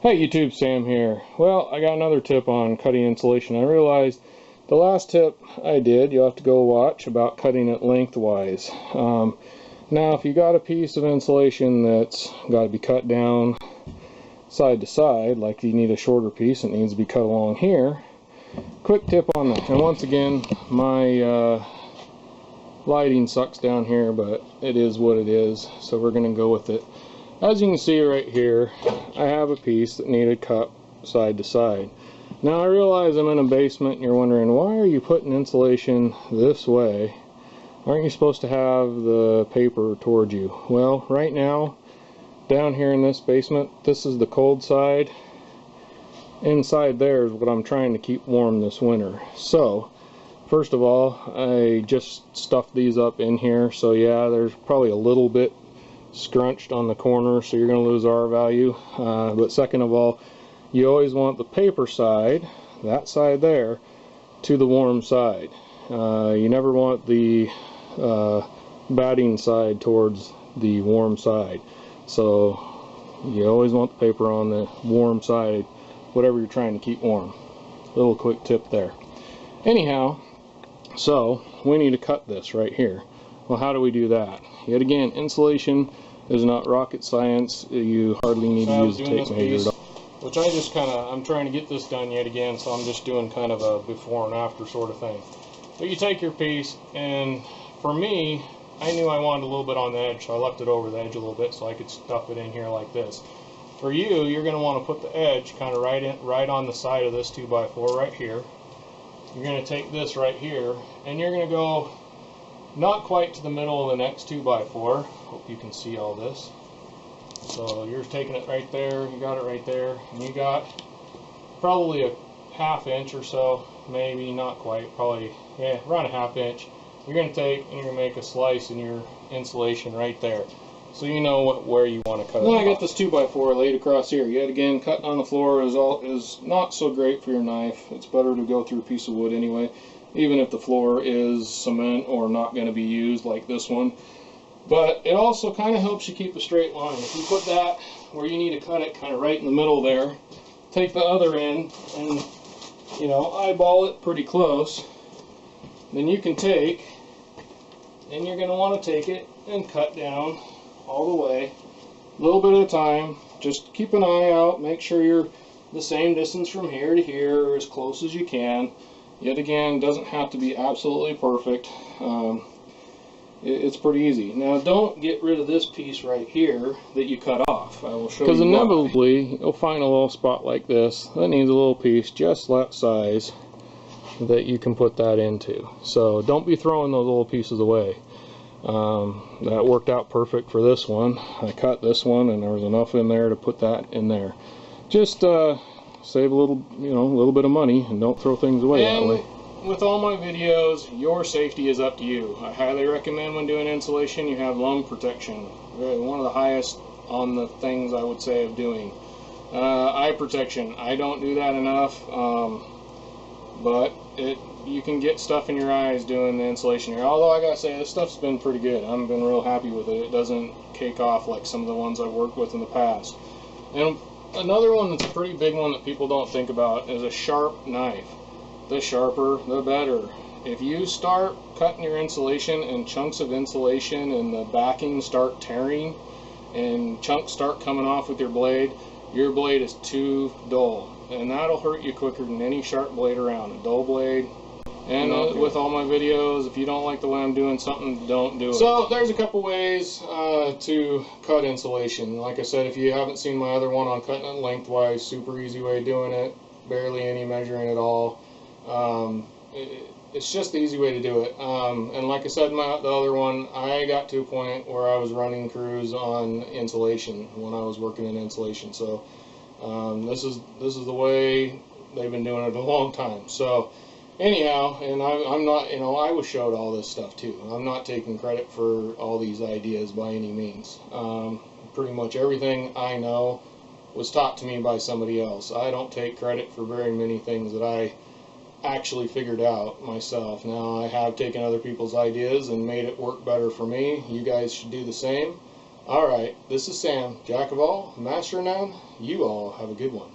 Hey YouTube, Sam here. Well, I got another tip on cutting insulation. I realized the last tip I did, you'll have to go watch, about cutting it lengthwise. Now, if you got a piece of insulation that's got to be cut down side to side, like you need a shorter piece, it needs to be cut along here. Quick tip on that. And once again, my lighting sucks down here, but it is what it is, so we're going to go with it. As you can see right here, I have a piece that needed cut side to side. Now I realize I'm in a basement and you're wondering, why are you putting insulation this way? Aren't you supposed to have the paper towards you? Well, right now, down here in this basement, this is the cold side. Inside there is what I'm trying to keep warm this winter. So, first of all, I just stuffed these up in here. So yeah, there's probably a little bit scrunched on the corner, so you're going to lose R value. But second of all, you always want the paper side, that side there, to the warm side. You never want the batting side towards the warm side. So you always want the paper on the warm side, whatever you're trying to keep warm. Little quick tip there. Anyhow, so we need to cut this right here. Well, how do we do that? Yet again, insulation is not rocket science. You hardly need to use a tape measure. Which I'm trying to get this done yet again, so I'm just doing kind of a before and after sort of thing. But you take your piece, and for me, I knew I wanted a little bit on the edge, so I left it over the edge a little bit so I could stuff it in here like this. For you, you're going to want to put the edge kind of right on the side of this 2x4 right here. You're going to take this right here, and you're going to go not quite to the middle of the next 2x4. Hope you can see all this. So you're taking it right there, you got it right there, and you got probably a ½ inch or so, maybe not quite, probably, yeah, around a ½ inch. You're going to take and you're going to make a slice in your insulation right there, so you know where you want to cut it. Then I got this 2x4 laid across here. Yet again, cutting on the floor is not so great for your knife. It's better to go through a piece of wood anyway, even if the floor is cement or not going to be used like this one. But it also kind of helps you keep a straight line. If you put that where you need to cut it, kind of right in the middle there, take the other end and, you know, eyeball it pretty close. Then you can take, and you're going to want to take it and cut down all the way, a little bit at a time. Just keep an eye out, make sure you're the same distance from here to here, or as close as you can. Yet again, doesn't have to be absolutely perfect. It's pretty easy. Now, don't get rid of this piece right here that you cut off. I will show you. Because inevitably, you'll find a little spot like this that needs a little piece just that size that you can put that into. So don't be throwing those little pieces away. That worked out perfect for this one. I cut this one, and there was enough in there to put that in there. Just save a little, you know, a little bit of money, and don't throw things away that way. With all my videos, your safety is up to you. I highly recommend when doing insulation you have lung protection. One of the highest on the things I would say of doing. Eye protection. I don't do that enough, but you can get stuff in your eyes doing the insulation here. Although I gotta say, this stuff's been pretty good. I've been real happy with it. It doesn't cake off like some of the ones I've worked with in the past. And another one that's a pretty big one that people don't think about is a sharp knife. The sharper, the better. If you start cutting your insulation and chunks of insulation and the backing start tearing and chunks start coming off with your blade is too dull. And that'll hurt you quicker than any sharp blade around. A dull blade. And with all my videos, if you don't like the way I'm doing something, don't do it. So there's a couple ways to cut insulation. Like I said, if you haven't seen my other one on cutting it lengthwise, super easy way of doing it. Barely any measuring at all. It's just the easy way to do it. And like I said in the other one, I got to a point where I was running crews on insulation when I was working in insulation. So this is the way they've been doing it a long time. So anyhow, and I'm not, you know, I was showed all this stuff too. I'm not taking credit for all these ideas by any means. Pretty much everything I know was taught to me by somebody else. I don't take credit for very many things that I actually figured out myself. Now, I have taken other people's ideas and made it work better for me. You guys should do the same. Alright, this is Sam, Jack of all, master of none. You all have a good one.